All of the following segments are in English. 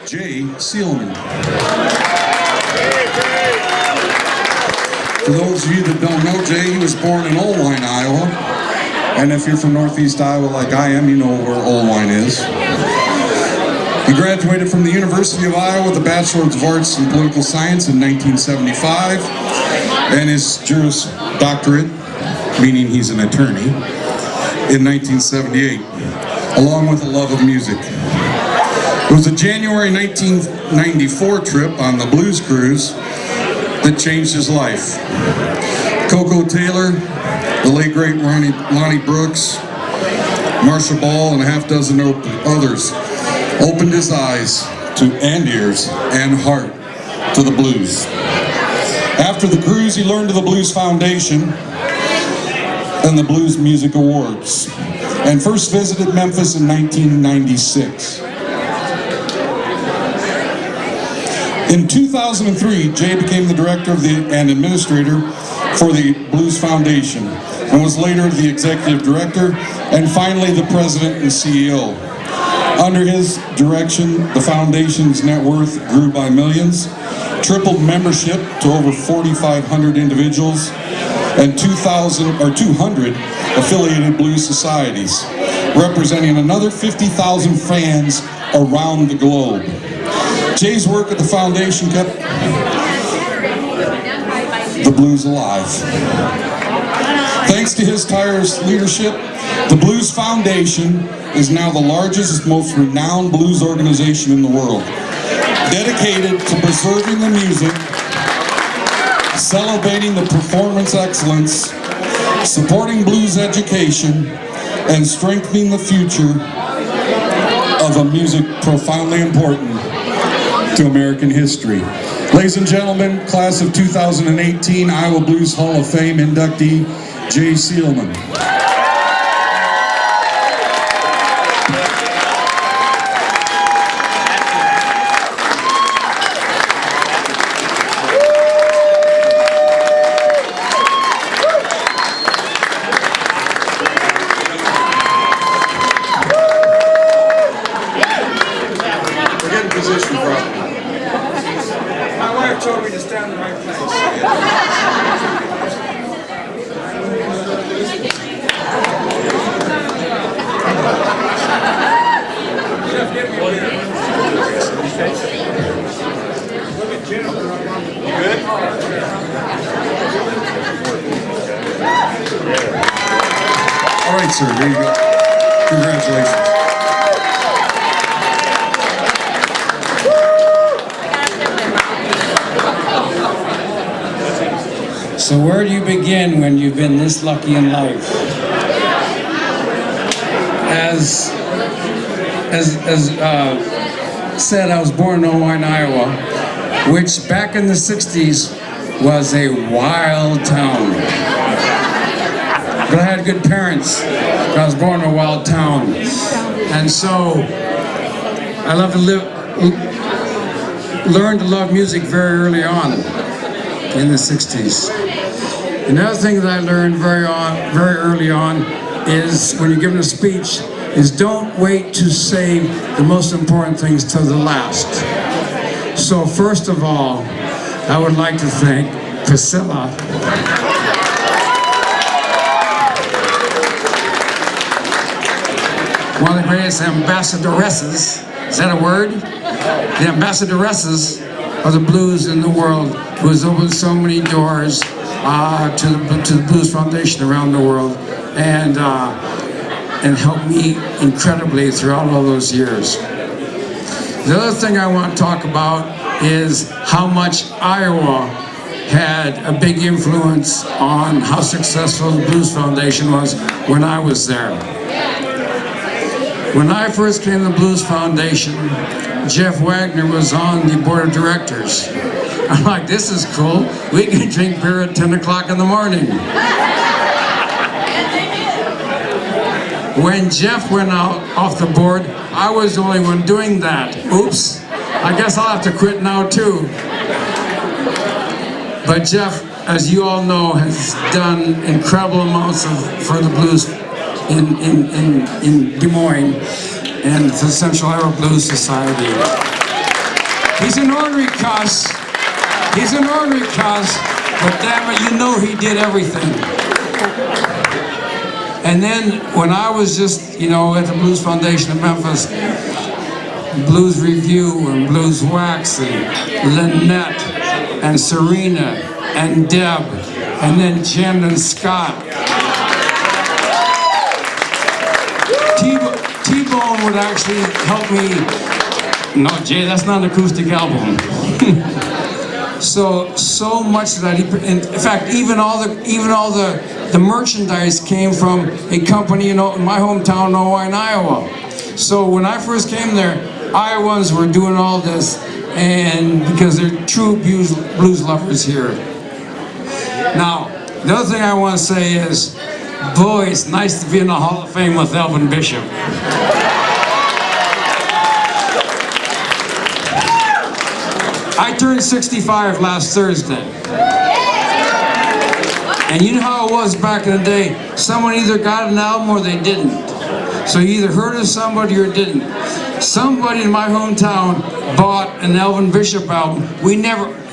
Jay Sieleman. For those of you that don't know Jay, he was born in Moines, Iowa. And if you're from Northeast Iowa like I am, you know where Moines is. He graduated from the University of Iowa with a Bachelor of Arts in Political Science in 1975 and his Juris Doctorate, meaning he's an attorney, in 1978, along with a love of music. It was a January 1994 trip on the Blues Cruise that changed his life. Coco Taylor, the late great Lonnie Brooks, Marcia Ball, and a half dozen others opened his eyes and ears and heart to the blues. After the cruise, he learned of the Blues Foundation and the Blues Music Awards, and first visited Memphis in 1996. In 2003, Jay became the director and administrator for the Blues Foundation, and was later the executive director, and finally the president and CEO. Under his direction, the foundation's net worth grew by millions, tripled membership to over 4,500 individuals, and 200 affiliated blues societies, representing another 50,000 fans around the globe. Jay's work at the foundation kept the blues alive. Thanks to his tireless leadership, the Blues Foundation is now the largest, most renowned blues organization in the world, dedicated to preserving the music, celebrating the performance excellence, supporting blues education, and strengthening the future of a music profoundly important to American history. Ladies and gentlemen, class of 2018 Iowa Blues Hall of Fame inductee, Jay Sieleman. We're getting position problem. My wife told me to stand in the right place. You good? All right, sir. There you go. Congratulations. So where do you begin when you've been this lucky in life? As said, I was born in Moines, Iowa, which back in the 60s was a wild town. But I had good parents. I was born in a wild town. And so I love to learn to love music very early on in the 60s. Another thing that I learned very early on is when you're giving a speech is don't wait to save the most important things till the last. So first of all, I would like to thank Priscilla. One of the greatest ambassadoresses, is that a word? The ambassadoresses of the blues in the world, who has opened so many doors to the Blues Foundation around the world, and helped me incredibly throughout all those years. The other thing I want to talk about is how much Iowa had a big influence on how successful the Blues Foundation was when I was there. When I first came to the Blues Foundation, Jeff Wagner was on the board of directors. I'm like, this is cool. We can drink beer at 10 o'clock in the morning. When Jeff went out off the board, I was the only one doing that. Oops, I guess I'll have to quit now too. But Jeff, as you all know, has done incredible amounts for the blues in Des Moines and the Central Iowa Blues Society. He's an ornery cuss. He's an ornery cuss, but damn it, you know he did everything. And then when I was just, you know, at the Blues Foundation of Memphis, Blues Review and Blues Wax and Lynette and Serena and Deb and then Jen and Scott. T-Bone would actually help me. No, Jay, that's not an acoustic album. so much that in fact, even all the merchandise came from a company, you know, in my hometown, Moines, Iowa. So when I first came there, Iowans were doing all this, and because they're true blues lovers here. Now, the other thing I want to say is, boy, it's nice to be in the Hall of Fame with Elvin Bishop. I turned 65 last Thursday. And you know how it was back in the day? Someone either got an album or they didn't. So you either heard of somebody or didn't. Somebody in my hometown bought an Elvin Bishop album.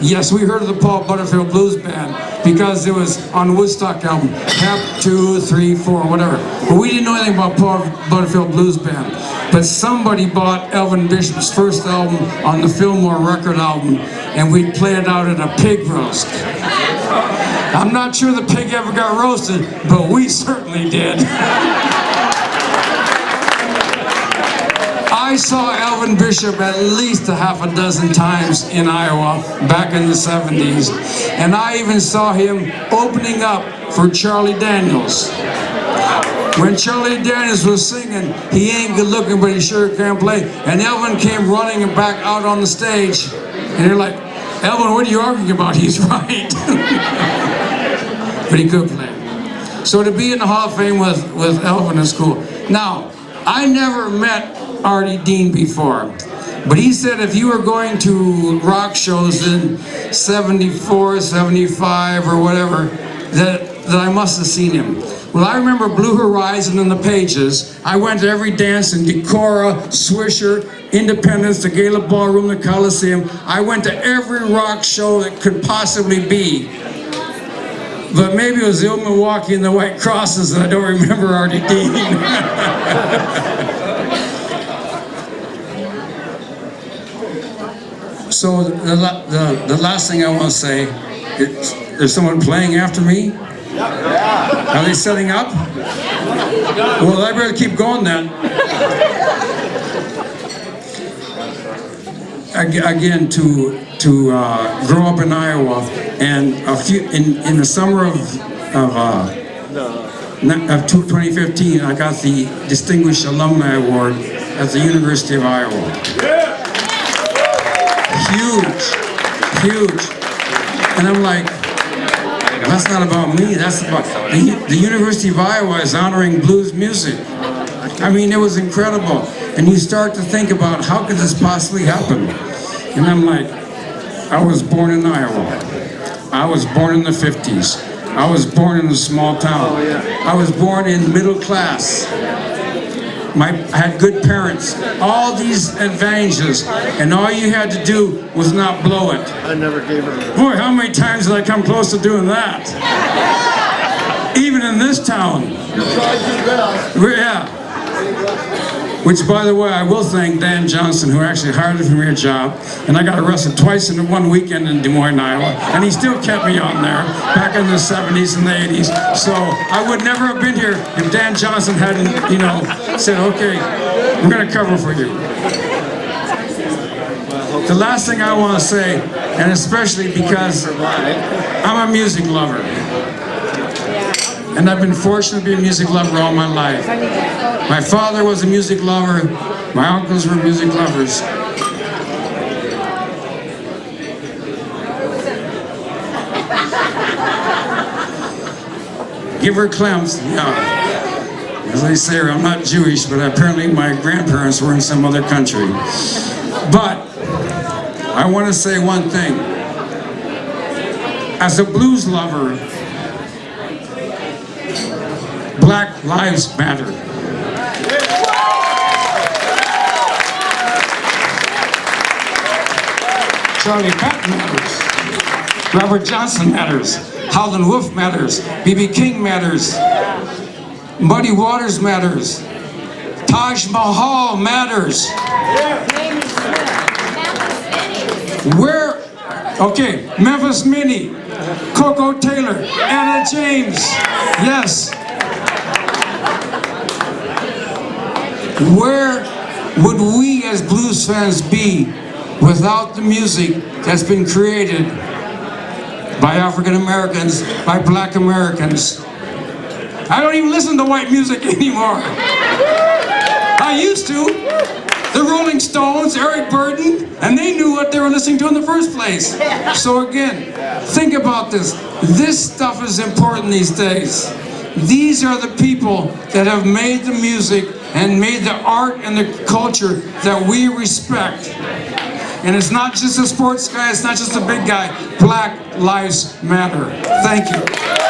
Yes, we heard of the Paul Butterfield Blues Band because it was on the Woodstock album, Cap 2, 3, 4, whatever. But we didn't know anything about Paul Butterfield Blues Band. But somebody bought Elvin Bishop's first album on the Fillmore record album, and we played it out at a pig roast. I'm not sure the pig ever got roasted, but we certainly did. I saw Elvin Bishop at least a half a dozen times in Iowa back in the 70s. And I even saw him opening up for Charlie Daniels. When Charlie Daniels was singing, he ain't good looking, but he sure can play. And Elvin came running and back out on the stage. And you're like, Elvin, what are you arguing about? He's right. But he could play. So to be in the Hall of Fame with Elvin is cool. Now, I never met Artie Dean before, but he said if you were going to rock shows in 74, 75 or whatever, that I must have seen him. Well, I remember Blue Horizon and the Pages. I went to every dance in Decorah, Swisher, Independence, the Gala Ballroom, the Coliseum. I went to every rock show that could possibly be. But maybe it was the old Milwaukee and the White Crosses, and I don't remember Artie Dean. So the last thing I want to say, there's someone playing after me? Are they setting up? Well, I better keep going then. Again, to grow up in Iowa, and in the summer of 2015, I got the Distinguished Alumni Award at the University of Iowa. Huge. And I'm like, that's not about me, that's about, the University of Iowa is honoring blues music. I mean, it was incredible. And you start to think about, how could this possibly happen? And I'm like, I was born in Iowa. I was born in the 50s. I was born in a small town. I was born in middle class. I had good parents, all these advantages, and all you had to do was not blow it. I never gave her. Boy, how many times did I come close to doing that? Even in this town. You tried your best. Yeah. Which, by the way, I will thank Dan Johnson, who actually hired me for a job, and I got arrested twice in one weekend in Des Moines, Iowa, and he still kept me on there back in the 70s and the 80s. So I would never have been here if Dan Johnson hadn't, you know, said, okay, we're going to cover for you. The last thing I want to say, and especially because I'm a music lover, and I've been fortunate to be a music lover all my life. My father was a music lover. My uncles were music lovers. Give her Clems. Yeah. As I say, I'm not Jewish, but apparently my grandparents were in some other country. But I want to say one thing. As a blues lover, Black Lives Matter. Charlie Patton matters. Robert Johnson matters. Howlin' Wolf matters. B.B. King matters. Muddy Waters matters. Taj Mahal matters. Where, okay, Memphis Minnie, Coco Taylor, Anna James, yes. Where would we as blues fans be without the music that's been created by African Americans, by Black Americans? I don't even listen to white music anymore. I used to. The Rolling Stones, Eric Burden, and they knew what they were listening to in the first place. So again, think about this. This stuff is important these days. These are the people that have made the music and made the art and the culture that we respect. And it's not just a sports guy, it's not just a big guy. Black lives matter. Thank you.